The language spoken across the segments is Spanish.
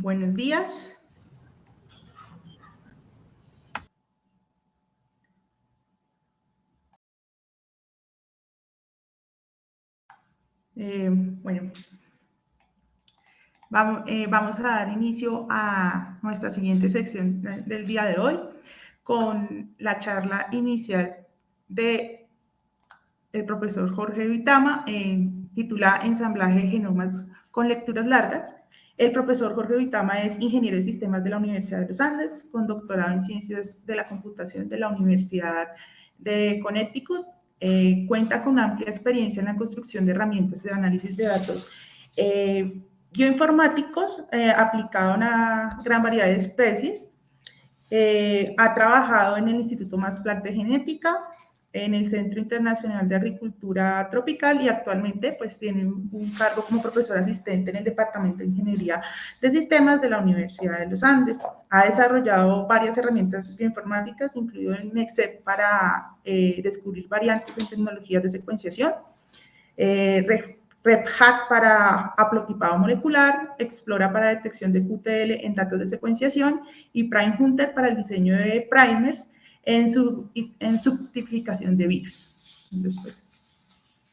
Buenos días. Bueno, vamos a dar inicio a nuestra siguiente sección del día de hoy con la charla inicial de el profesor Jorge Vitama, titulada Ensamblaje de genomas con lecturas largas. El profesor Jorge Vitama es ingeniero de sistemas de la Universidad de los Andes, con doctorado en ciencias de la computación de la Universidad de Connecticut. Cuenta con amplia experiencia en la construcción de herramientas de análisis de datos bioinformáticos aplicado a una gran variedad de especies. Ha trabajado en el Instituto Max Planck de Genética, en el Centro Internacional de Agricultura Tropical y actualmente pues tiene un cargo como profesor asistente en el Departamento de Ingeniería de Sistemas de la Universidad de los Andes. Ha desarrollado varias herramientas bioinformáticas, incluido el NextSeq para descubrir variantes en tecnologías de secuenciación, RefHack para haplotipado molecular, Explora para detección de QTL en datos de secuenciación y PrimeHunter para el diseño de primers en subtipificación de virus. Entonces, pues,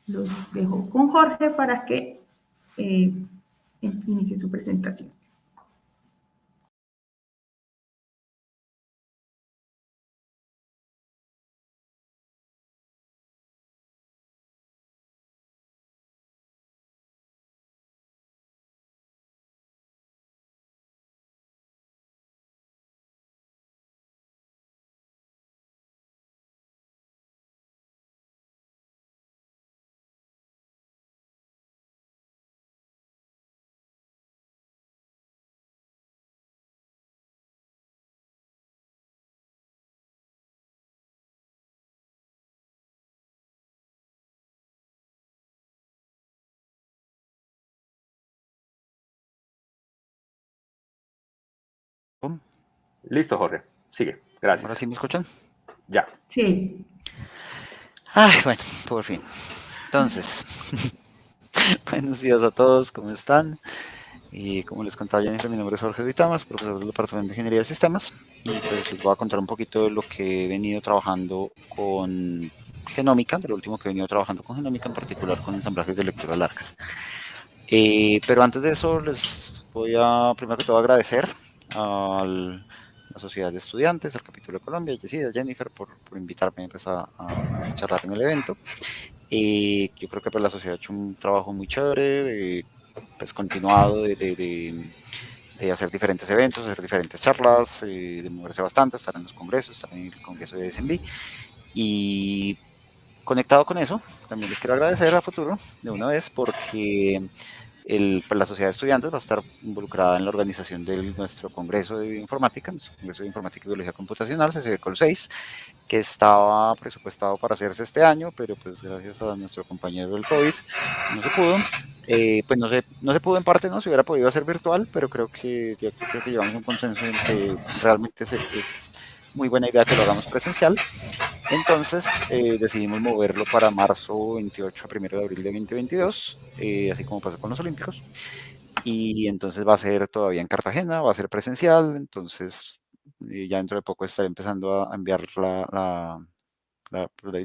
los dejo con Jorge para que inicie su presentación. Listo, Jorge. Sigue. Gracias. ¿Ahora sí me escuchan? Ya. Sí. Ay, bueno, por fin. Entonces, buenos días a todos, ¿cómo están? Y como les contaba Jennifer, mi nombre es Jorge Vitamas, profesor del Departamento de Ingeniería de Sistemas. Y pues les voy a contar un poquito de lo que he venido trabajando con genómica, de lo último que he venido trabajando con genómica, en particular con ensamblajes de lectura largas. Pero antes de eso, les voy a, primero que todo, agradecer a la Sociedad de Estudiantes, al Capítulo de Colombia, y a Jennifer por invitarme pues, a charlar en el evento. Yo creo que pues, la sociedad ha hecho un trabajo muy chévere, pues, continuado de hacer diferentes eventos, hacer diferentes charlas, de moverse bastante, estar en los congresos, estar en el congreso de SMB. Y conectado con eso, también les quiero agradecer a futuro de una vez porque pues, la sociedad de estudiantes va a estar involucrada en la organización de nuestro Congreso de Bioinformática, nuestro Congreso de Informática y Biología Computacional, CCBCOL 6, que estaba presupuestado para hacerse este año, pero pues gracias a nuestro compañero del COVID no se pudo. Pues no se pudo en parte, no se hubiera podido hacer virtual, pero creo que llevamos un consenso en que realmente es muy buena idea que lo hagamos presencial. Entonces decidimos moverlo para marzo 28 a 1 de abril de 2022, así como pasó con los Olímpicos. Y entonces va a ser todavía en Cartagena, va a ser presencial. Entonces ya dentro de poco estaré empezando a enviar la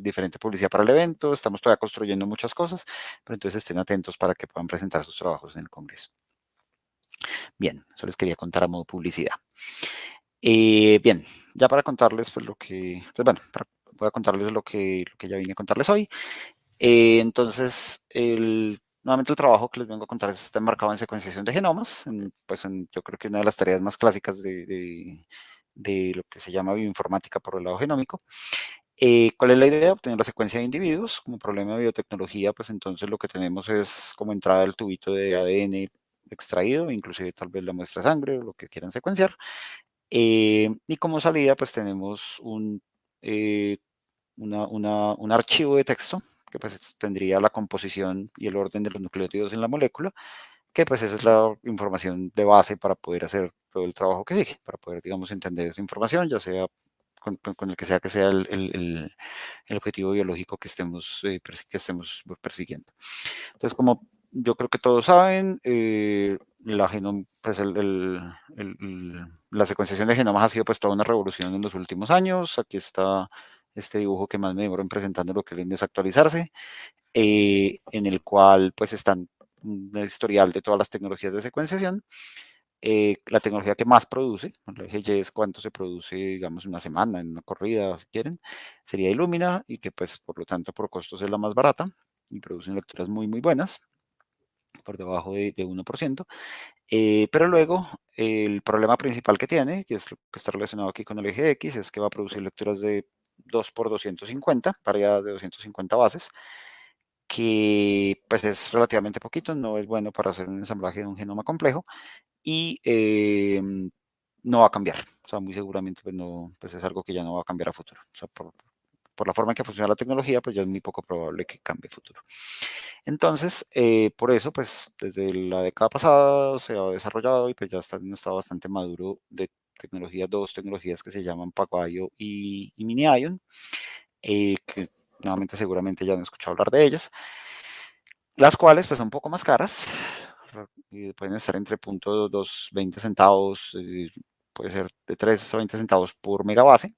diferente publicidad para el evento. Estamos todavía construyendo muchas cosas, pero entonces estén atentos para que puedan presentar sus trabajos en el Congreso. Bien, eso les quería contar a modo publicidad. Bien, ya para contarles pues, lo que, pues, bueno, voy a contarles lo que ya vine a contarles hoy. Entonces, nuevamente el trabajo que les vengo a contar está enmarcado en secuenciación de genomas, yo creo que una de las tareas más clásicas de lo que se llama bioinformática por el lado genómico. ¿Cuál es la idea? Obtener la secuencia de individuos. Como problema de biotecnología, pues entonces lo que tenemos es como entrada el tubito de ADN extraído, inclusive tal vez la muestra de sangre o lo que quieran secuenciar. Y como salida, pues tenemos un archivo de texto que pues tendría la composición y el orden de los nucleótidos en la molécula, que pues esa es la información de base para poder hacer todo el trabajo que sigue, para poder, digamos, entender esa información, ya sea con el que sea el objetivo biológico que estemos persiguiendo. Entonces, como yo creo que todos saben, pues la secuenciación de genomas ha sido pues toda una revolución en los últimos años. Aquí está este dibujo que más me demoro en presentando lo que viene es actualizarse, en el cual pues están un historial de todas las tecnologías de secuenciación. La tecnología que más produce, el eje Y es cuánto se produce, digamos, en una semana, en una corrida, si quieren, sería Illumina, y que pues por lo tanto por costos es la más barata y producen lecturas muy muy buenas, por debajo de 1%. Pero luego el problema principal que tiene, que es lo que está relacionado aquí con el eje X, es que va a producir lecturas de 2 por 250, variadas de 250 bases, que pues es relativamente poquito, no es bueno para hacer un ensamblaje de un genoma complejo, y no va a cambiar. O sea, muy seguramente pues, no, pues es algo que ya no va a cambiar a futuro. O sea, por la forma en que funciona la tecnología, pues ya es muy poco probable que cambie a futuro. Entonces, por eso, pues desde la década pasada se ha desarrollado y pues ya está en un estado bastante maduro de dos tecnologías que se llaman PacBio y MiniIon, que nuevamente seguramente ya han escuchado hablar de ellas, las cuales pues son un poco más caras, y pueden estar entre .220 centavos, puede ser de 3 a 20 centavos por megabase.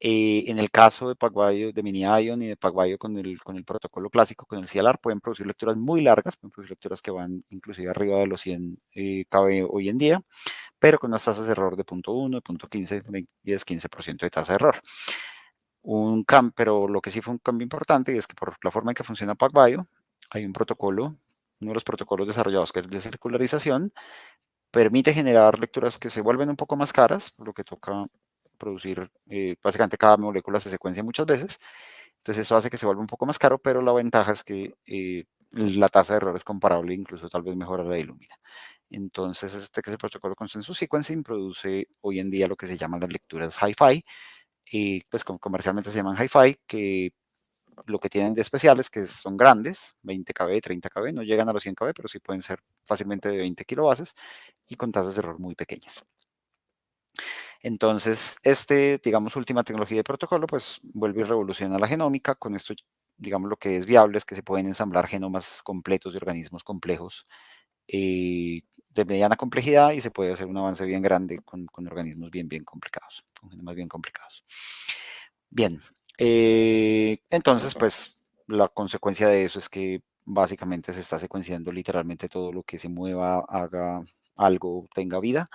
En el caso de PacBio, de MiniIon y de PacBio con el protocolo clásico, con el CLR, pueden producir lecturas muy largas, pueden producir lecturas que van inclusive arriba de los 100 KB hoy en día, pero con unas tasas de error de 0.1, de 0.15, 10-15% de tasa de error. Pero lo que sí fue un cambio importante es que por la forma en que funciona PacBio, hay un protocolo, uno de los protocolos desarrollados que es de circularización, permite generar lecturas que se vuelven un poco más caras, por lo que toca producir, básicamente cada molécula se secuencia muchas veces, entonces eso hace que se vuelva un poco más caro, pero la ventaja es que la tasa de error es comparable, incluso tal vez mejor a la de Illumina. Entonces que ese protocolo Consensus Sequencing produce hoy en día lo que se llaman las lecturas Hi-Fi, y pues comercialmente se llaman Hi-Fi, que lo que tienen de especial es que son grandes, 20 KB, 30 KB, no llegan a los 100 KB, pero sí pueden ser fácilmente de 20 kilobases y con tasas de error muy pequeñas. Entonces, digamos, última tecnología de protocolo, pues vuelve y revoluciona la genómica. Con esto, digamos, lo que es viable es que se pueden ensamblar genomas completos de organismos complejos, de mediana complejidad, y se puede hacer un avance bien grande con organismos bien complicados, con genomas bien complicados. Bien, entonces, pues la consecuencia de eso es que básicamente se está secuenciando literalmente todo lo que se mueva, haga algo, tenga vida,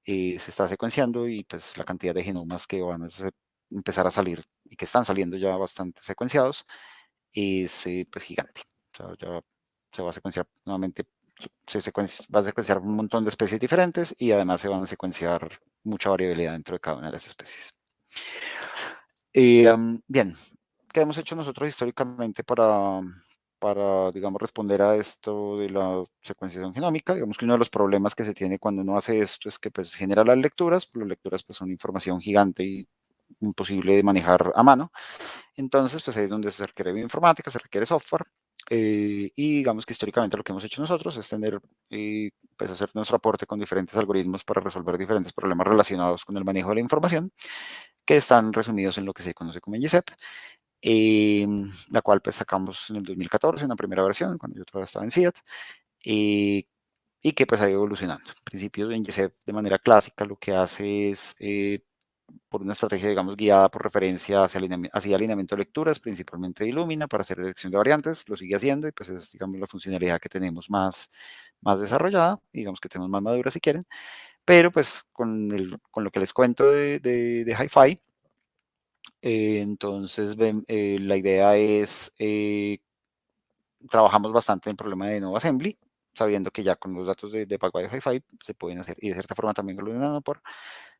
se está secuenciando, y pues la cantidad de genomas que van a empezar a salir y que están saliendo ya bastante secuenciados es pues gigante. O sea, ya se va a secuenciar nuevamente, va a secuenciar un montón de especies diferentes, y además se van a secuenciar mucha variabilidad dentro de cada una de las especies. Bien, ¿qué hemos hecho nosotros históricamente para, digamos, responder a esto de la secuenciación genómica? Digamos que uno de los problemas que se tiene cuando uno hace esto es que pues genera las lecturas pues son información gigante y imposible de manejar a mano. Entonces, pues ahí es donde se requiere bioinformática, se requiere software, y digamos que históricamente lo que hemos hecho nosotros es pues hacer nuestro aporte con diferentes algoritmos para resolver diferentes problemas relacionados con el manejo de la información, que están resumidos en lo que se conoce como NGCEP, la cual pues sacamos en el 2014, una primera versión, cuando yo todavía estaba en CIAT, y que pues ha ido evolucionando. En principio, NGCEP de manera clásica lo que hace es, por una estrategia, digamos, guiada por referencia hacia alineamiento de lecturas, principalmente de Illumina, para hacer detección de variantes, lo sigue haciendo, y pues es, digamos, la funcionalidad que tenemos más desarrollada, digamos que tenemos más madura si quieren, pero pues con lo que les cuento de Hi-Fi, entonces la idea es, trabajamos bastante en el problema de Nova Assembly, sabiendo que ya con los datos de PacBio Hi-Fi se pueden hacer, y de cierta forma también con los de Nanopore,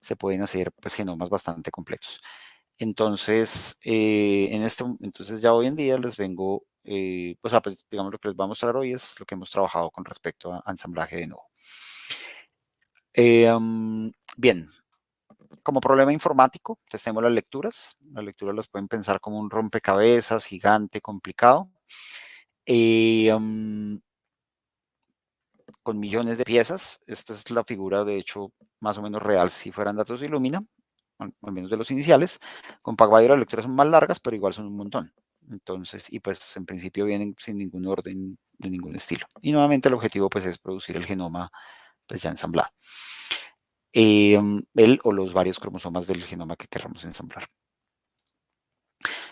se pueden hacer pues genomas bastante completos. Entonces, entonces ya hoy en día les vengo, pues digamos lo que les voy a mostrar hoy es lo que hemos trabajado con respecto a ensamblaje de nuevo. Bien, como problema informático, tenemos las lecturas. Las lecturas las pueden pensar como un rompecabezas gigante, complicado, con millones de piezas. Esta es la figura, de hecho, más o menos real si fueran datos de Illumina, al menos de los iniciales. Con PacBio las lecturas son más largas, pero igual son un montón. Entonces, y pues en principio vienen sin ningún orden ningún estilo. Y nuevamente el objetivo pues es producir el genoma pues ya ensamblado. El o los varios cromosomas del genoma que queramos ensamblar.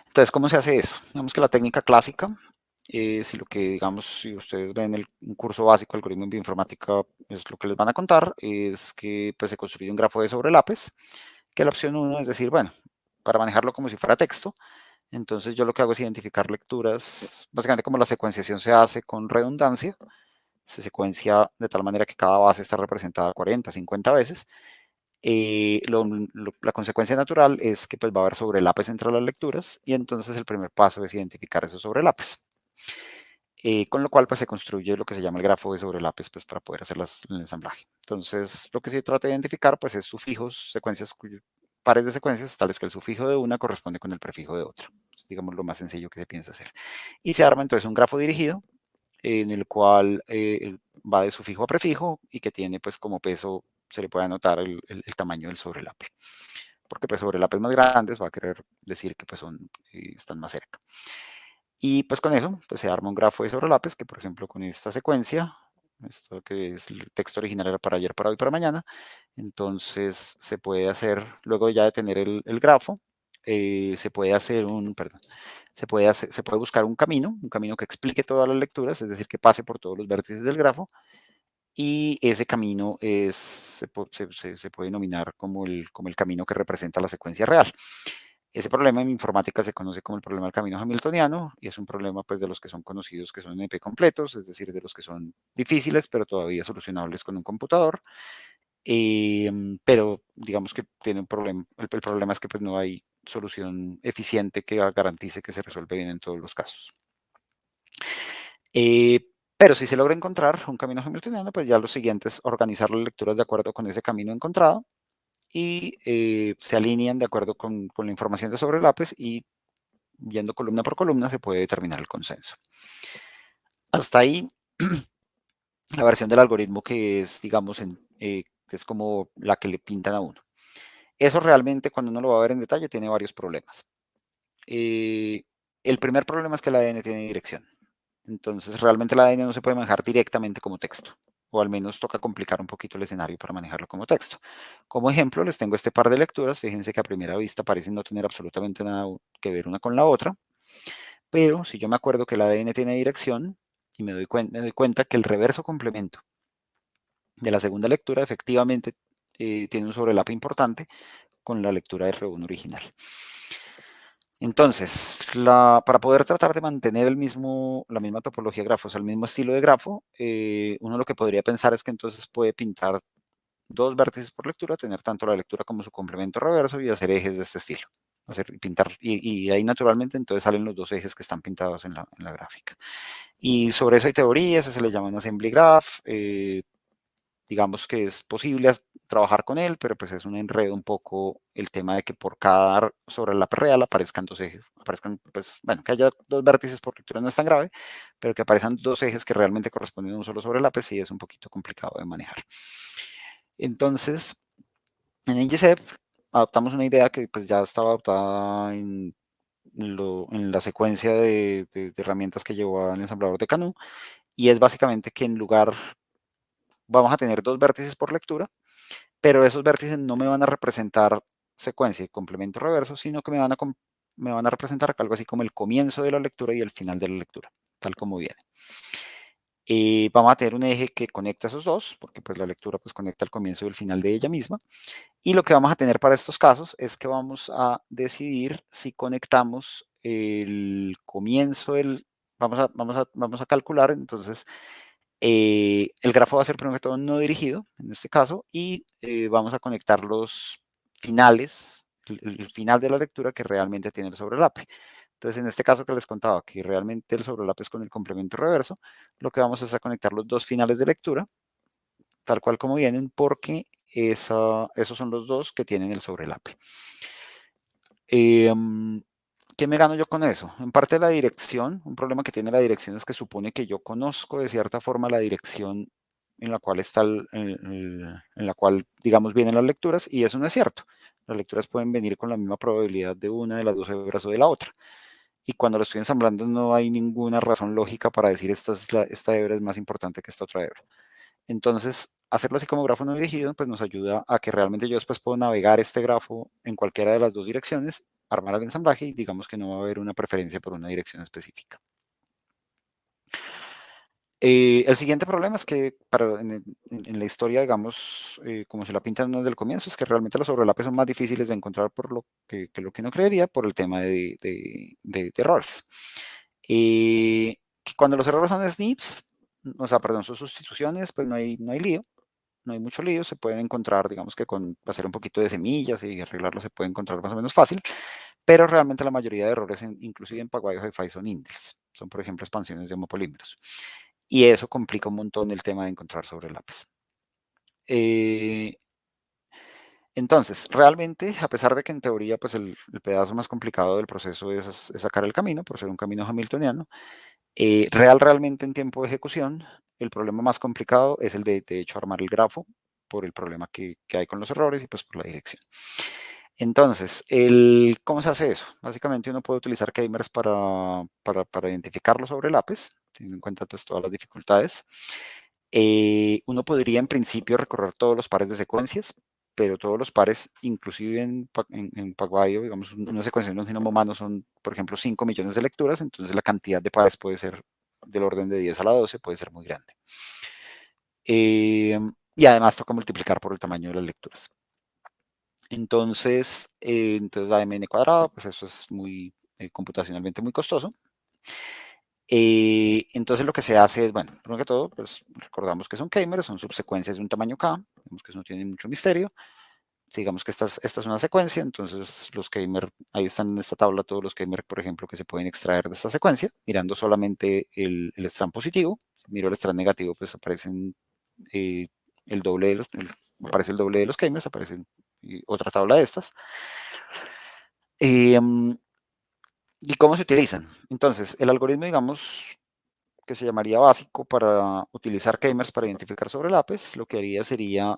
Entonces, ¿cómo se hace eso? Digamos que la técnica clásica, si lo que, digamos, si ustedes ven un curso básico de algoritmo en bioinformática, es lo que les van a contar, es que pues, se construye un grafo de sobrelapes, que la opción 1 es decir, bueno, para manejarlo como si fuera texto, entonces yo lo que hago es identificar lecturas, básicamente como la secuenciación se hace con redundancia, se secuencia de tal manera que cada base está representada 40, 50 veces. La consecuencia natural es que pues, va a haber sobrelapes entre las lecturas y entonces el primer paso es identificar esos sobrelapes. Con lo cual pues, se construye lo que se llama el grafo de sobrelapes pues, para poder hacer el ensamblaje. Entonces lo que se trata de identificar pues, es sufijos, secuencias, pares de secuencias tales que el sufijo de una corresponde con el prefijo de otra. Es, digamos lo más sencillo que se piensa hacer. Y se arma entonces un grafo dirigido en el cual va de sufijo a prefijo y que tiene pues como peso, se le puede anotar el tamaño del sobrelape. Porque pues sobrelapes más grandes va a querer decir que pues están más cerca. Y pues con eso pues se arma un grafo de sobrelapes que por ejemplo con esta secuencia, esto que es el texto original era para ayer, para hoy, para mañana, entonces se puede hacer, luego ya de tener el grafo, se puede hacer se puede buscar un camino que explique todas las lecturas, es decir, que pase por todos los vértices del grafo, y ese camino se puede denominar como el camino que representa la secuencia real. Ese problema en informática se conoce como el problema del camino hamiltoniano y es un problema pues, de los que son conocidos que son NP completos, es decir, de los que son difíciles, pero todavía solucionables con un computador. Pero digamos que tiene un problema. El problema es que pues, no hay solución eficiente que garantice que se resuelve bien en todos los casos. Pero si se logra encontrar un camino hamiltoniano, pues ya lo siguiente es organizar las lecturas de acuerdo con ese camino encontrado y se alinean de acuerdo con la información de sobrelapes y viendo columna por columna se puede determinar el consenso. Hasta ahí la versión del algoritmo que es, digamos, que es como la que le pintan a uno. Eso realmente cuando uno lo va a ver en detalle tiene varios problemas. El primer problema es que el ADN tiene dirección. Entonces realmente el ADN no se puede manejar directamente como texto, o al menos toca complicar un poquito el escenario para manejarlo como texto. Como ejemplo les tengo este par de lecturas, fíjense que a primera vista parecen no tener absolutamente nada que ver una con la otra, pero si yo me acuerdo que el ADN tiene dirección y me doy cuenta que el reverso complemento de la segunda lectura efectivamente tiene un sobrelape importante con la lectura de R1 original. Entonces, para poder tratar de mantener la misma topología de grafos, el mismo estilo de grafo, uno lo que podría pensar es que entonces puede pintar dos vértices por lectura, tener tanto la lectura como su complemento reverso y hacer ejes de este estilo. Y ahí naturalmente entonces salen los dos ejes que están pintados en la gráfica. Y sobre eso hay teorías, se le llama un assembly graph, digamos que es posible trabajar con él, pero pues es un enredo un poco el tema de que por cada sobrelape real aparezcan dos ejes, pues, bueno, que haya dos vértices por lectura no es tan grave, pero que aparezcan dos ejes que realmente corresponden a un solo sobrelape sí es un poquito complicado de manejar. Entonces, en NGCEP adoptamos una idea que pues ya estaba adoptada en la secuencia de herramientas que llevó al ensamblador de Canoo, y es básicamente que en lugar vamos a tener dos vértices por lectura, pero esos vértices no me van a representar secuencia y complemento reverso, sino que me van a representar algo así como el comienzo de la lectura y el final de la lectura, tal como viene. Vamos a tener un eje que conecta esos dos, porque pues la lectura pues conecta el comienzo y el final de ella misma. Y lo que vamos a tener para estos casos es que vamos a decidir si conectamos el comienzo vamos a calcular entonces el grafo va a ser primero que todo no dirigido, en este caso, y vamos a conectar los finales, el final de la lectura que realmente tiene el sobrelape. Entonces, en este caso que les contaba, que realmente el sobrelape es con el complemento reverso, lo que vamos a hacer es a conectar los dos finales de lectura, tal cual como vienen, porque esos son los dos que tienen el sobrelape. ¿Qué me gano yo con eso? En parte la dirección, un problema que tiene la dirección es que supone que yo conozco de cierta forma la dirección en la cual digamos, vienen las lecturas, y eso no es cierto. Las lecturas pueden venir con la misma probabilidad de una de las dos hebras o de la otra. y cuando lo estoy ensamblando no hay ninguna razón lógica para decir esta hebra es más importante que esta otra hebra. Entonces, hacerlo así como grafo no dirigido, pues nos ayuda a que realmente yo después puedo navegar este grafo en cualquiera de las dos direcciones, armar el ensamblaje y digamos que no va a haber una preferencia por una dirección específica. El siguiente problema es que en la historia, digamos, como se la pintan desde el comienzo, es que realmente los sobrelapes son más difíciles de encontrar por lo que lo que uno creería por el tema de errores. Que cuando los errores son snips, o sea, perdón, son sustituciones, pues no hay lío, no hay mucho lío, se pueden encontrar, digamos que con hacer un poquito de semillas y arreglarlo se puede encontrar más o menos fácil, pero realmente la mayoría de errores, inclusive en Pagwayo Hi-Fi, son indels, son por ejemplo expansiones de homopolímeros. Y eso complica un montón el tema de encontrar sobrelapes. Entonces, realmente, a pesar de que en teoría pues el pedazo más complicado del proceso es sacar el camino, por ser un camino hamiltoniano, realmente en tiempo de ejecución, el problema más complicado es el de hecho, armar el grafo por el problema que hay con los errores y pues por la dirección. Entonces, ¿cómo se hace eso? Básicamente uno puede utilizar K-mers para identificar los sobrelapes, teniendo en cuenta pues, todas las dificultades. Uno podría en principio recorrer todos los pares de secuencias, pero todos los pares, inclusive en Pagwayo, digamos, una secuencia de un genoma humano son, por ejemplo, 5 millones de lecturas, entonces la cantidad de pares puede ser del orden de 10 a la 12, puede ser muy grande. Y además toca multiplicar por el tamaño de las lecturas. Entonces AMN cuadrado, pues eso es muy computacionalmente muy costoso. Entonces lo que se hace es, bueno, primero que todo, pues recordamos que son K-mers, son subsecuencias de un tamaño K, digamos que eso no tiene mucho misterio. Digamos que esta es una secuencia, entonces los K-mers, ahí están en esta tabla todos los K-mers, por ejemplo, que se pueden extraer de esta secuencia, mirando solamente el strand positivo. Si miro el strand negativo, pues aparecen el doble de aparece el doble de los K-mers, aparece otra tabla de estas. ¿Y cómo se utilizan? Entonces, el algoritmo, digamos, que se llamaría básico para utilizar K-mers para identificar sobrelapes, lo que haría sería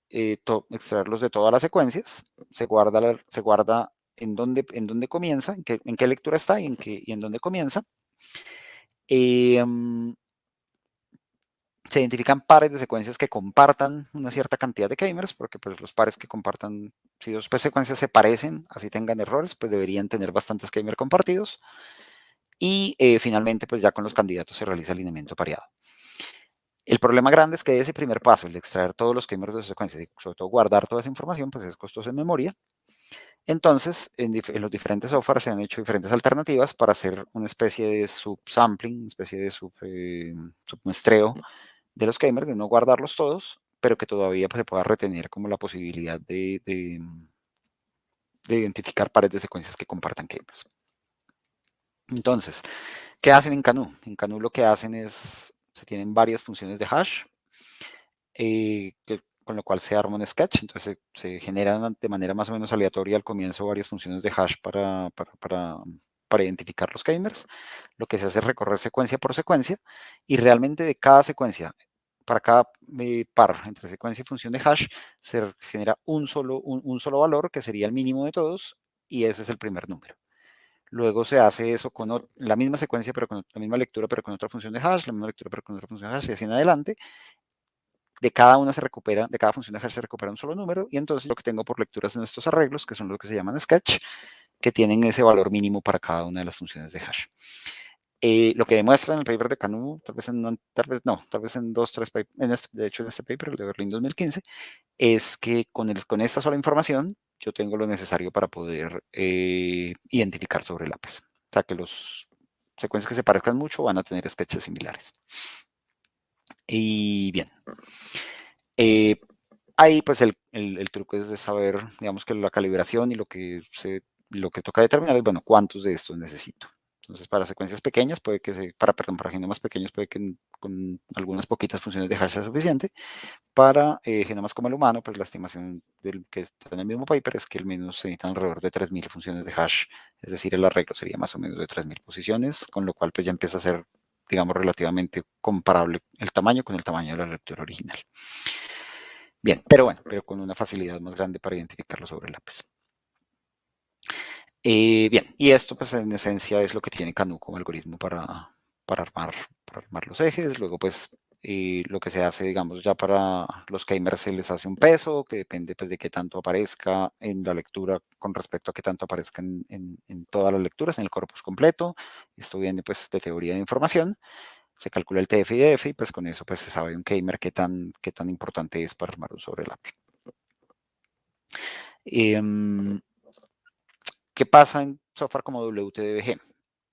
extraerlos de todas las secuencias, se guarda en dónde comienza, en qué lectura está y en dónde comienza. Se identifican pares de secuencias que compartan una cierta cantidad de K-mers, porque pues, los pares que compartan, si dos secuencias se parecen, así tengan errores, pues deberían tener bastantes K-mers compartidos. Y finalmente, pues ya con los candidatos se realiza alineamiento pareado. El problema grande es que ese primer paso, el de extraer todos los K-mers de secuencias y sobre todo guardar toda esa información, pues es costoso en memoria. Entonces, en los diferentes softwares se han hecho diferentes alternativas para hacer una especie de subsampling, una especie de submuestreo de los K-mers, de no guardarlos todos, pero que todavía pues, se pueda retener como la posibilidad de identificar pares de secuencias que compartan K-mers. Entonces, ¿qué hacen en Canu? En Canu lo que hacen es, se tienen varias funciones de hash, con lo cual se arma un sketch, entonces se generan de manera más o menos aleatoria al comienzo varias funciones de hash para identificar los K-mers. Lo que se hace es recorrer secuencia por secuencia y realmente de cada secuencia, para cada par entre secuencia y función de hash, se genera un solo valor que sería el mínimo de todos y ese es el primer número. Luego se hace eso con la misma secuencia, pero con la misma lectura, pero con otra función de hash, la misma lectura, pero con otra función de hash, y así en adelante. De cada función de hash se recupera un solo número, y entonces lo que tengo por lecturas en estos arreglos, que son lo que se llaman sketch, que tienen ese valor mínimo para cada una de las funciones de hash. Lo que demuestra en el paper de Canu, tal vez en 2-3 papers, de hecho en este paper, el de Berlín 2015, es que con esta sola información yo tengo lo necesario para poder identificar sobrelapes. O sea que los secuencias que se parezcan mucho van a tener sketches similares. Y bien. Ahí pues el truco es de saber, digamos que la calibración y lo que toca determinar es, bueno, cuántos de estos necesito. Entonces, para secuencias pequeñas, para genomas pequeños, puede que con algunas poquitas funciones de hash sea suficiente. Para genomas como el humano, pues la estimación que está en el mismo paper es que al menos se necesitan alrededor de 3.000 funciones de hash, es decir, el arreglo sería más o menos de 3.000 posiciones, con lo cual pues ya empieza a ser, digamos, relativamente comparable el tamaño con el tamaño de la lectura original. Bien, pero con una facilidad más grande para identificar los sobrelapes. Bien, y esto pues en esencia es lo que tiene Canu como algoritmo para armar los ejes. Luego pues lo que se hace, digamos, ya para los k-mers se les hace un peso que depende pues de qué tanto aparezca en la lectura con respecto a qué tanto aparezca en todas las lecturas, en el corpus completo. Esto viene pues de teoría de información. Se calcula el TF y DF y pues con eso pues se sabe un k-mer qué tan importante es para armar un sobrelape. ¿Qué pasa en software como WTDBG?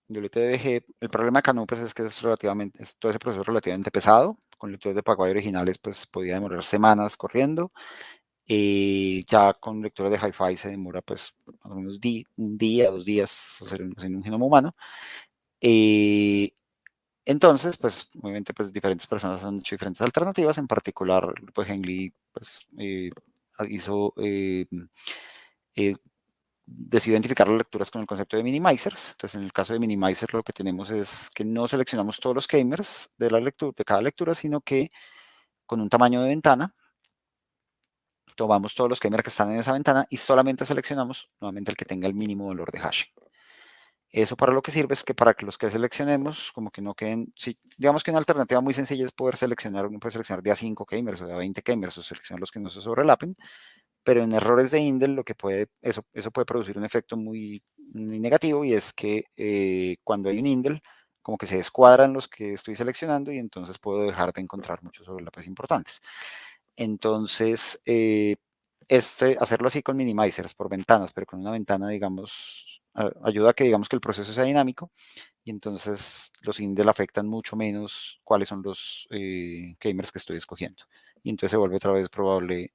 WTDBG, el problema acá no pues es que es relativamente, todo ese proceso es relativamente pesado. Con lectores de Paraguay originales pues podía demorar semanas corriendo. Ya con lectores de Hi-Fi se demora pues más o menos un día, 2 días hacer en un genoma humano. Entonces, pues obviamente pues diferentes personas han hecho diferentes alternativas. En particular, pues Henley pues hizo decidió identificar las lecturas con el concepto de minimizers. Entonces, en el caso de minimizer, lo que tenemos es que no seleccionamos todos los k-mers de la lectura, de cada lectura, sino que con un tamaño de ventana, tomamos todos los k-mers que están en esa ventana y solamente seleccionamos nuevamente el que tenga el mínimo valor de hash. Eso para lo que sirve es que para que los que seleccionemos, como que no queden, si, digamos que una alternativa muy sencilla es poder seleccionar, uno puede seleccionar de a 5 k-mers o de a 20 k-mers o seleccionar los que no se sobrelapen, pero en errores de Indel lo que puede, eso puede producir un efecto muy negativo y es que cuando hay un Indel, como que se descuadran los que estoy seleccionando y entonces puedo dejar de encontrar muchos sobrelapes importantes. Entonces, hacerlo así con minimizers por ventanas, pero con una ventana, digamos, ayuda a que digamos que el proceso sea dinámico y entonces los Indel afectan mucho menos cuáles son los k-mers que estoy escogiendo. Y entonces se vuelve otra vez probable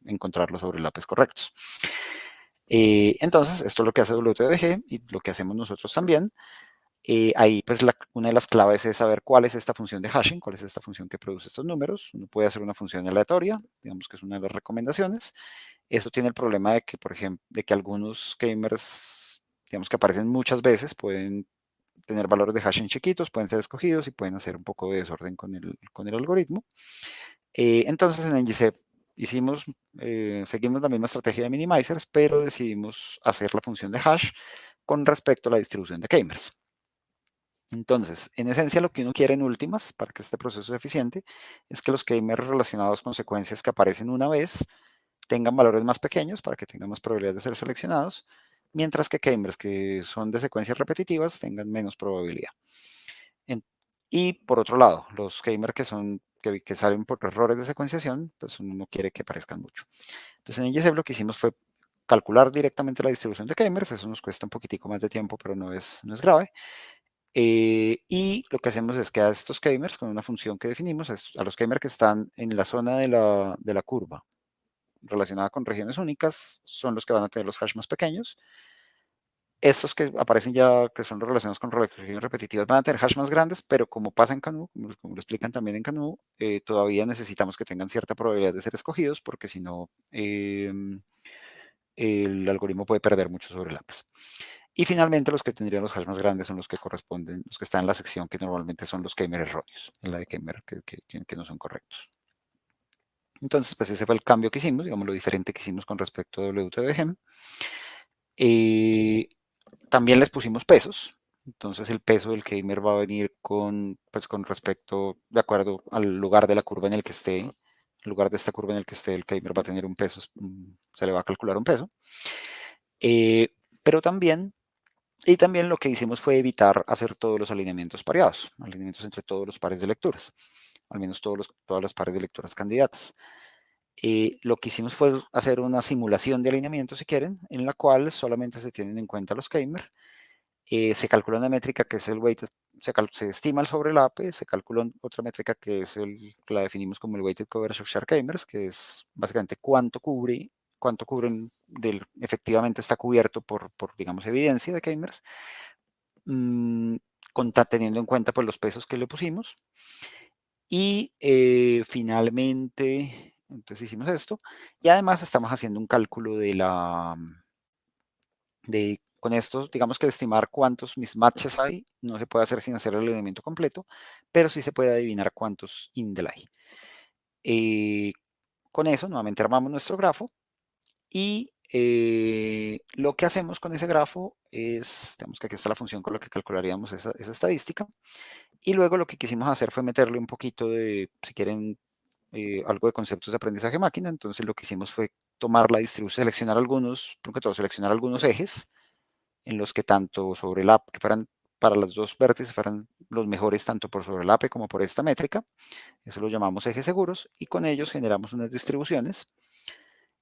encontrar los sobrelapes correctos. Entonces, esto es lo que hace WTDG y lo que hacemos nosotros también. Ahí, pues, una de las claves es saber cuál es esta función de hashing, cuál es esta función que produce estos números. Uno puede hacer una función aleatoria, digamos que es una de las recomendaciones. Eso tiene el problema de que, por ejemplo, de que algunos k-mers, digamos que aparecen muchas veces, pueden tener valores de hashing chiquitos, pueden ser escogidos y pueden hacer un poco de desorden con el algoritmo. Entonces en NGC seguimos la misma estrategia de minimizers, pero decidimos hacer la función de hash con respecto a la distribución de k-mers. Entonces, en esencia, lo que uno quiere en últimas, para que este proceso sea eficiente, es que los k-mers relacionados con secuencias que aparecen una vez tengan valores más pequeños para que tengan más probabilidad de ser seleccionados, mientras que k-mers que son de secuencias repetitivas tengan menos probabilidad. Y por otro lado, los k-mers que salen por errores de secuenciación, pues uno no quiere que aparezcan mucho. Entonces en IGC lo que hicimos fue calcular directamente la distribución de k-mers, eso nos cuesta un poquitico más de tiempo, pero no es grave. Y lo que hacemos es que a estos k-mers, con una función que definimos, a los k-mers que están en la zona de la curva relacionada con regiones únicas, son los que van a tener los hash más pequeños. Estos que aparecen ya, que son relacionados con regiones repetitivas, van a tener hash más grandes, pero como pasa en Canu, como lo explican también en Canu, todavía necesitamos que tengan cierta probabilidad de ser escogidos, porque si no, el algoritmo puede perder muchos sobrelapes. Y finalmente los que tendrían los hash más grandes son los que corresponden, los que están en la sección que normalmente son los k-mer erróneos, en la de k-mer que no son correctos. Entonces, pues ese fue el cambio que hicimos, digamos lo diferente que hicimos con respecto a WTBGEM. También les pusimos pesos. Entonces el peso del k-mer va a venir pues con respecto, de acuerdo al lugar de la curva en el que esté. En lugar de esta curva en el que esté, el k-mer va a tener un peso, se le va a calcular un peso. Pero también lo que hicimos fue evitar hacer todos los alineamientos pareados, alineamientos entre todos los pares de lecturas, al menos todas las pares de lecturas candidatas. Lo que hicimos fue hacer una simulación de alineamiento, si quieren, en la cual solamente se tienen en cuenta los k-mer. Se calcula una métrica que es el weighted, se estima el sobrelape, se calcula otra métrica que la definimos como el weighted coverage of shared k-mers, que es básicamente cuánto cubren efectivamente está cubierto por digamos, evidencia de k-mers, teniendo en cuenta pues, los pesos que le pusimos. Y finalmente, entonces hicimos esto, y además estamos haciendo un cálculo con esto, digamos que estimar cuántos mismatches hay, no se puede hacer sin hacer el alineamiento completo, pero sí se puede adivinar cuántos indel hay. Con eso, nuevamente armamos nuestro grafo y lo que hacemos con ese grafo es, digamos que aquí está la función con la que calcularíamos esa estadística. Y luego lo que quisimos hacer fue meterle un poquito de, si quieren, algo de conceptos de aprendizaje máquina. Entonces lo que hicimos fue tomar la distribución, seleccionar algunos, primero que todo, seleccionar algunos ejes en los que tanto sobre el AP, que fueran para los dos vértices, fueran los mejores tanto por sobre el AP como por esta métrica. Eso lo llamamos ejes seguros y con ellos generamos unas distribuciones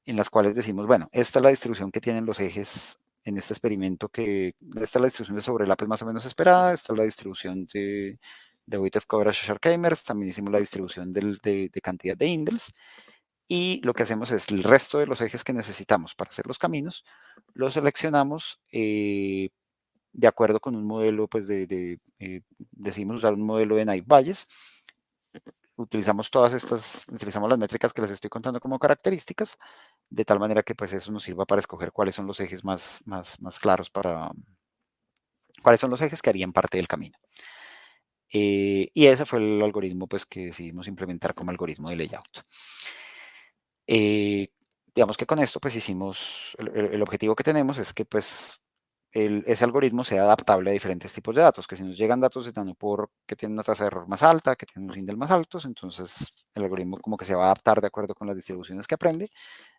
en las cuales decimos, bueno, esta es la distribución que tienen los ejes en este experimento, que esta es la distribución de sobre el AP más o menos esperada, esta es la distribución de weighted coverage Shark-Kamers, también hicimos la distribución de cantidad de indels, y lo que hacemos es el resto de los ejes que necesitamos para hacer los caminos, los seleccionamos de acuerdo con un modelo, pues decidimos usar un modelo de Naive Bayes. Utilizamos utilizamos las métricas que les estoy contando como características, de tal manera que pues eso nos sirva para escoger cuáles son los ejes más claros cuáles son los ejes que harían parte del camino. Y ese fue el algoritmo pues que decidimos implementar como algoritmo de layout. Digamos que con esto pues hicimos, el objetivo que tenemos es que pues ese algoritmo sea adaptable a diferentes tipos de datos, que si nos llegan datos de nanopore que tienen una tasa de error más alta, que tienen unos indel más altos, entonces el algoritmo como que se va a adaptar de acuerdo con las distribuciones que aprende,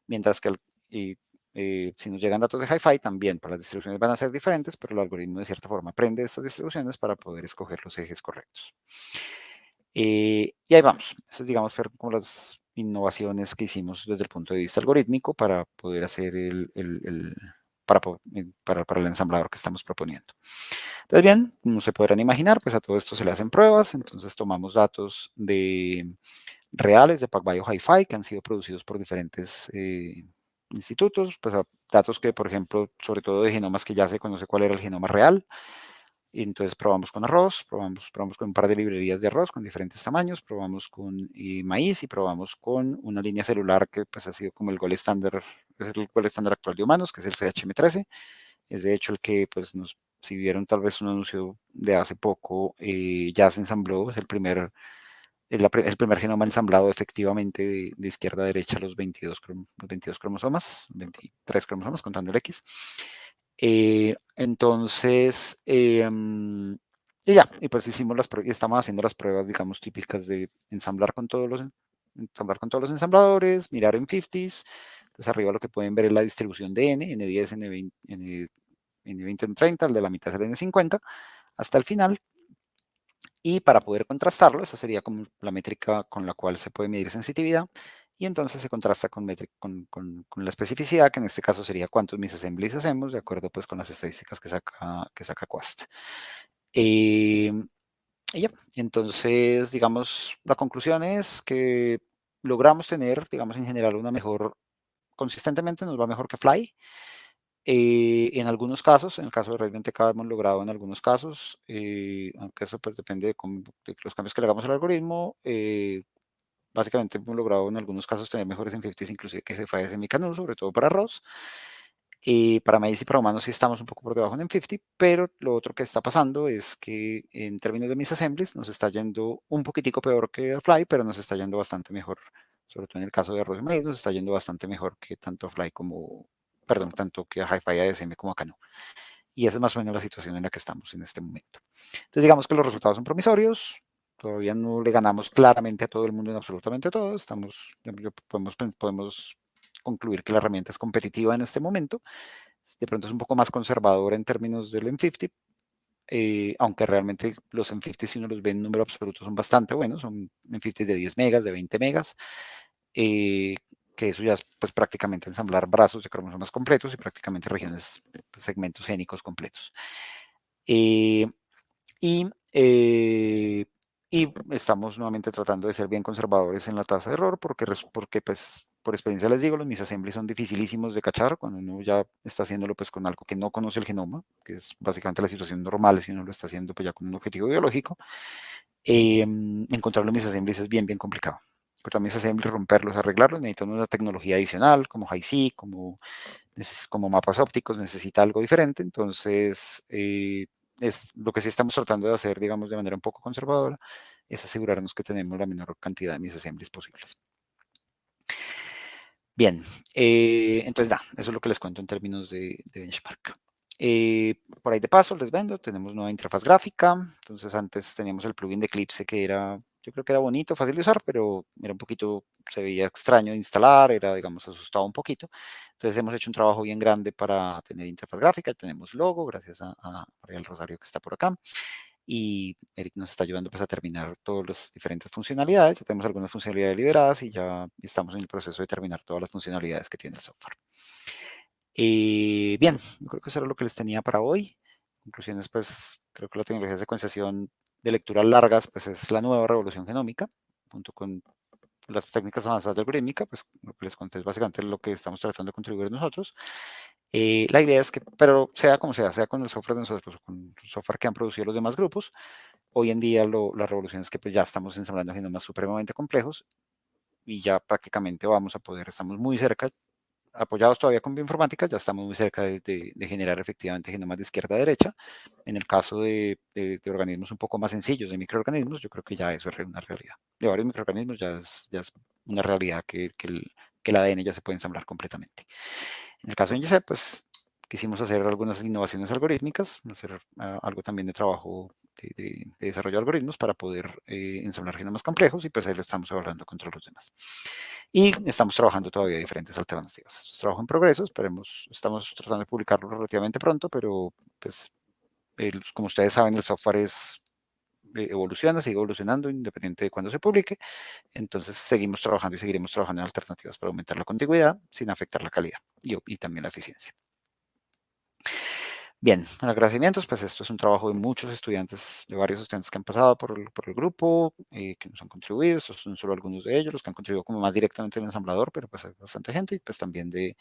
mientras que si nos llegan datos de Hi-Fi también, pues las distribuciones van a ser diferentes, pero el algoritmo de cierta forma aprende estas distribuciones para poder escoger los ejes correctos. Y ahí vamos. Eso, digamos, fueron como las innovaciones que hicimos desde el punto de vista algorítmico para poder hacer para el ensamblador que estamos proponiendo. Entonces, bien, como se podrán imaginar, pues a todo esto se le hacen pruebas. Entonces tomamos datos reales de PacBio Hi-Fi que han sido producidos por diferentes institutos, pues datos que, por ejemplo, sobre todo de genomas que ya se conoce cuál era el genoma real. Y entonces probamos con arroz, probamos con un par de librerías de arroz con diferentes tamaños, probamos con maíz y probamos con una línea celular que pues ha sido como el gold estándar, es el gold estándar actual de humanos, que es el CHM13. Es de hecho el que pues si vieron tal vez un anuncio de hace poco, ya se ensambló, es el primer genoma ensamblado efectivamente de izquierda a derecha los 22 cromosomas, 23 cromosomas contando el X. Entonces, y ya, y pues estamos haciendo las pruebas, digamos, típicas de ensamblar con todos los ensambladores, mirar en 50s. Entonces arriba lo que pueden ver es la distribución de N, N10, N20, N20, N30, el de la mitad es el N50, hasta el final. Y para poder contrastarlo, esa sería como la métrica con la cual se puede medir sensitividad. Y entonces se contrasta con la especificidad, que en este caso sería cuántos misassemblies hacemos, de acuerdo pues con las estadísticas que saca Quast. Y ya, entonces, digamos, la conclusión es que logramos tener, digamos, en general consistentemente nos va mejor que Fly. En algunos casos, en el caso de Red 20K hemos logrado en algunos casos, aunque eso pues depende de los cambios que le hagamos al algoritmo, básicamente hemos logrado en algunos casos tener mejores en 50s inclusive que GFI de Semicanú, sobre todo para arroz. Para maíz y para humanos sí estamos un poco por debajo en 50, pero lo otro que está pasando es que en términos de mis assemblies nos está yendo un poquitico peor que Fly, pero nos está yendo bastante mejor, sobre todo en el caso de arroz y maíz, nos está yendo bastante mejor que tanto Fly tanto que a Hi-Fi ASM como a Cano. Y esa es más o menos la situación en la que estamos en este momento. Entonces digamos que los resultados son promisorios, todavía no le ganamos claramente a todo el mundo en absolutamente todo, podemos concluir que la herramienta es competitiva en este momento, de pronto es un poco más conservadora en términos del M50, aunque realmente los M50 si uno los ve en número absoluto son bastante buenos, son M50 de 10 megas, de 20 megas, que eso ya es pues prácticamente ensamblar brazos de cromosomas completos y prácticamente regiones, segmentos génicos completos. Y estamos nuevamente tratando de ser bien conservadores en la tasa de error porque pues por experiencia les digo, los misassemblies son dificilísimos de cachar cuando uno ya está haciéndolo pues con algo que no conoce el genoma, que es básicamente la situación normal si uno lo está haciendo pues ya con un objetivo biológico. Encontrar los misassemblies es bien complicado. Encontrar misassemblies, romperlos, arreglarlos, necesitan una tecnología adicional como HiC, como mapas ópticos, necesita algo diferente, entonces es lo que sí estamos tratando de hacer, digamos, de manera un poco conservadora, es asegurarnos que tenemos la menor cantidad de misassemblies posibles. Bien, entonces eso es lo que les cuento en términos de benchmark. Por ahí de paso les vendo, tenemos nueva interfaz gráfica. Entonces antes teníamos el plugin de Eclipse que era, yo creo que era bonito, fácil de usar, pero era un poquito, se veía extraño de instalar, era, digamos, asustado un poquito. Entonces hemos hecho un trabajo bien grande para tener interfaz gráfica, tenemos logo, gracias a María del Rosario que está por acá. Y Eric nos está ayudando pues a terminar todas las diferentes funcionalidades. Ya tenemos algunas funcionalidades liberadas y ya estamos en el proceso de terminar todas las funcionalidades que tiene el software. Bien, yo creo que eso era lo que les tenía para hoy. Conclusiones, pues creo que la tecnología de secuenciación de lecturas largas pues es la nueva revolución genómica, junto con las técnicas avanzadas de algorítmica, pues lo que les conté es básicamente lo que estamos tratando de contribuir nosotros. La idea es que, pero sea como sea con el software de nosotros o con el software que han producido los demás grupos, hoy en día la revolución es que pues ya estamos ensamblando genomas supremamente complejos y ya prácticamente vamos a poder, estamos muy cerca, apoyados todavía con bioinformática, ya estamos muy cerca de generar efectivamente genomas de izquierda a derecha. En el caso de organismos un poco más sencillos, de microorganismos, yo creo que ya eso es una realidad. De varios microorganismos ya es una realidad que el ADN ya se puede ensamblar completamente. En el caso de INGESEP, pues quisimos hacer algunas innovaciones algorítmicas, hacer algo también de trabajo de desarrollo de algoritmos para poder ensamblar genomas complejos y pues ahí lo estamos evaluando contra los demás. Y estamos trabajando todavía diferentes alternativas. Es trabajo en progreso, estamos tratando de publicarlo relativamente pronto, pero pues como ustedes saben, el software evoluciona, sigue evolucionando independiente de cuándo se publique. Entonces seguimos trabajando y seguiremos trabajando en alternativas para aumentar la contiguidad sin afectar la calidad y también la eficiencia. Bien, agradecimientos, pues esto es un trabajo de muchos estudiantes, de varios estudiantes que han pasado por el grupo, que nos han contribuido, estos son solo algunos de ellos, los que han contribuido como más directamente al ensamblador, pero pues hay bastante gente, y pues también del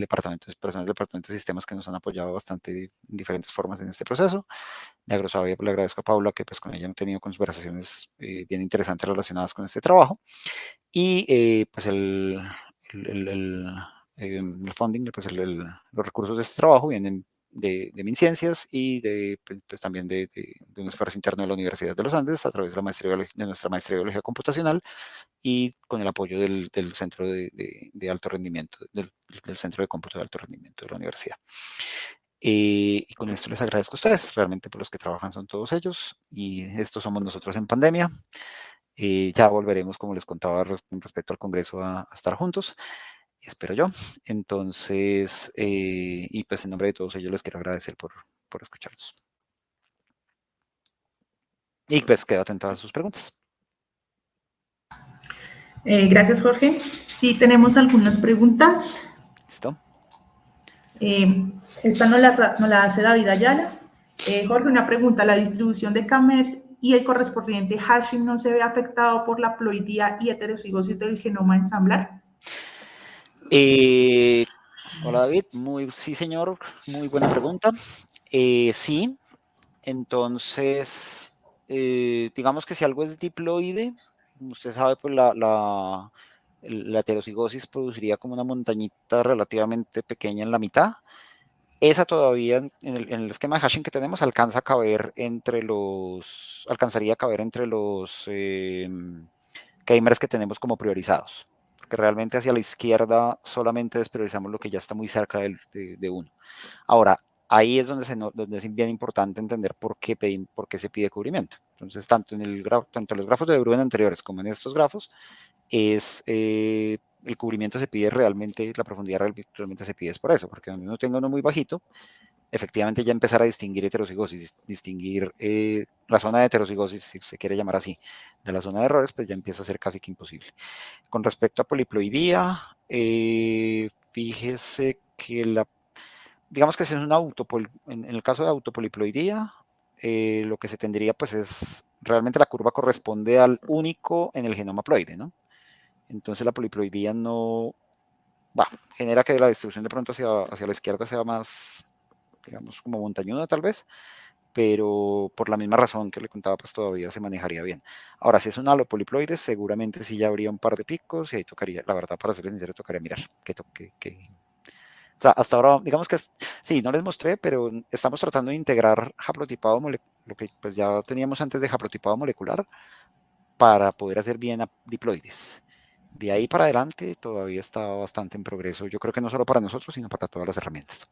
personas del departamento de sistemas que nos han apoyado bastante en diferentes formas en este proceso. Le agradezco a Paula, que pues con ella han tenido conversaciones bien interesantes relacionadas con este trabajo, y pues el funding, pues los recursos de este trabajo vienen de MinCiencias y pues, también de un esfuerzo interno de la Universidad de los Andes a través de, de nuestra maestría de biología computacional y con el apoyo del centro de alto rendimiento, del centro de cómputo de alto rendimiento de la universidad. Y con esto les agradezco a ustedes, realmente por los que trabajan son todos ellos y estos somos nosotros en pandemia. Ya volveremos, como les contaba con respecto al Congreso, a estar juntos, espero yo. Entonces, y pues en nombre de todos ellos les quiero agradecer por escucharnos. Y pues quedo atento a sus preguntas. Gracias, Jorge. Sí, tenemos algunas preguntas. ¿Listo? Esta nos la hace David Ayala. Jorge, una pregunta. ¿La distribución de K-MERS y el correspondiente hashing no se ve afectado por la ploidía y heterocigosis del genoma ensamblar? Hola David, sí señor, muy buena pregunta. Sí, entonces, digamos que si algo es diploide, usted sabe, pues la heterocigosis produciría como una montañita relativamente pequeña en la mitad. Esa todavía en el esquema de hashing que tenemos alcanzaría a caber entre los k-mers que tenemos como priorizados. Porque realmente hacia la izquierda solamente despriorizamos lo que ya está muy cerca de uno. Ahora, ahí es donde es bien importante entender por qué se pide cubrimiento. Entonces, tanto en los grafos de De Bruijn anteriores como en estos grafos, el cubrimiento se pide realmente, la profundidad realmente se pide es por eso, porque donde uno tenga uno muy bajito, efectivamente ya empezar a distinguir heterocigosis, distinguir la zona de heterocigosis, si se quiere llamar así, de la zona de errores, pues ya empieza a ser casi que imposible. Con respecto a poliploidía, fíjese que digamos que si es en el caso de autopoliploidía, lo que se tendría pues es, realmente la curva corresponde al único en el genoma ploide, ¿no? Entonces la poliploidía no, genera que la distribución de pronto hacia la izquierda sea más, digamos, como montañuda tal vez, pero por la misma razón que le contaba, pues todavía se manejaría bien. Ahora, si es un halopoliploide, seguramente sí ya habría un par de picos y ahí tocaría, la verdad, para serles sincero, tocaría mirar o sea, hasta ahora, digamos que sí, no les mostré, pero estamos tratando de integrar haplotipado molecular, lo que pues ya teníamos antes de haplotipado molecular, para poder hacer bien diploides. de ahí para adelante todavía está bastante en progreso. Yo creo que no solo para nosotros, sino para todas las herramientas.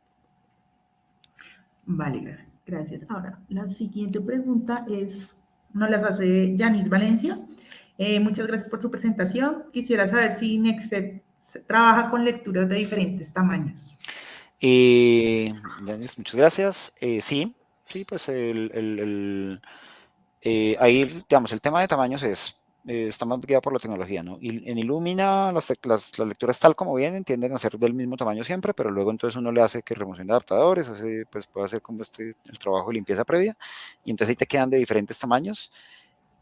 Vale, gracias. Ahora, la siguiente pregunta nos las hace Yanis Valencia. Muchas gracias por su presentación. Quisiera saber si Nextstep trabaja con lecturas de diferentes tamaños. Yanis, muchas gracias. Sí, pues ahí, digamos, el tema de tamaños está más guiado por la tecnología, ¿no? Y en Illumina las lecturas tal como vienen tienden a ser del mismo tamaño siempre, pero luego entonces uno le hace que remoción de adaptadores, pues puede hacer como el trabajo de limpieza previa, y entonces ahí te quedan de diferentes tamaños,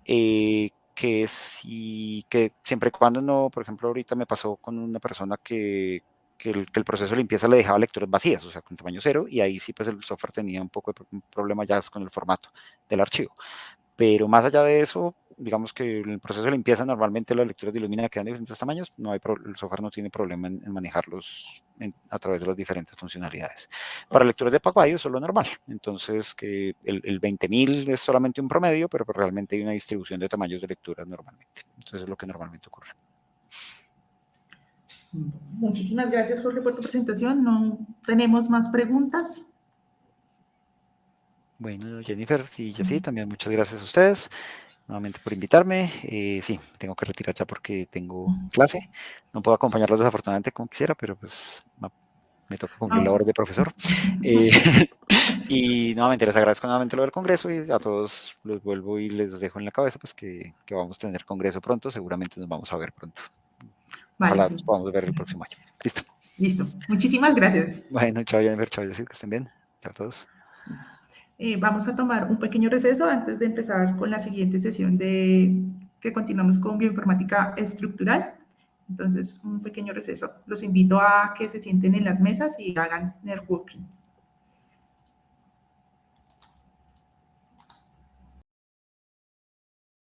que siempre y cuando no, por ejemplo, ahorita me pasó con una persona que el proceso de limpieza le dejaba lecturas vacías, o sea, con tamaño 0, y ahí sí pues el software tenía un poco de un problema ya con el formato del archivo. Pero más allá de eso, digamos que en el proceso de limpieza normalmente las lecturas de Illumina quedan de diferentes tamaños, el software no tiene problema en manejarlos a través de las diferentes funcionalidades. Para lecturas de PacBio es solo normal, entonces que el 20.000 es solamente un promedio, pero realmente hay una distribución de tamaños de lecturas normalmente. Entonces es lo que normalmente ocurre. Muchísimas gracias, Jorge, por tu presentación. No tenemos más preguntas. Bueno, Jennifer y Jessy, también muchas gracias a ustedes nuevamente por invitarme. Sí, tengo que retirar ya porque tengo clase. No puedo acompañarlos desafortunadamente como quisiera, pero pues me toca cumplir la hora de profesor. Y nuevamente les agradezco nuevamente lo del congreso y a todos los vuelvo y les dejo en la cabeza pues que vamos a tener congreso pronto. Seguramente nos vamos a ver pronto. Ojalá Vale, sí. nos podamos ver el próximo año. Listo. Listo. Muchísimas gracias. Bueno, chao Jennifer, chao Jessy, que estén bien. Chao a todos. Listo. Vamos a tomar un pequeño receso antes de empezar con la siguiente sesión que continuamos con bioinformática estructural. Entonces, un pequeño receso. Los invito a que se sienten en las mesas y hagan networking.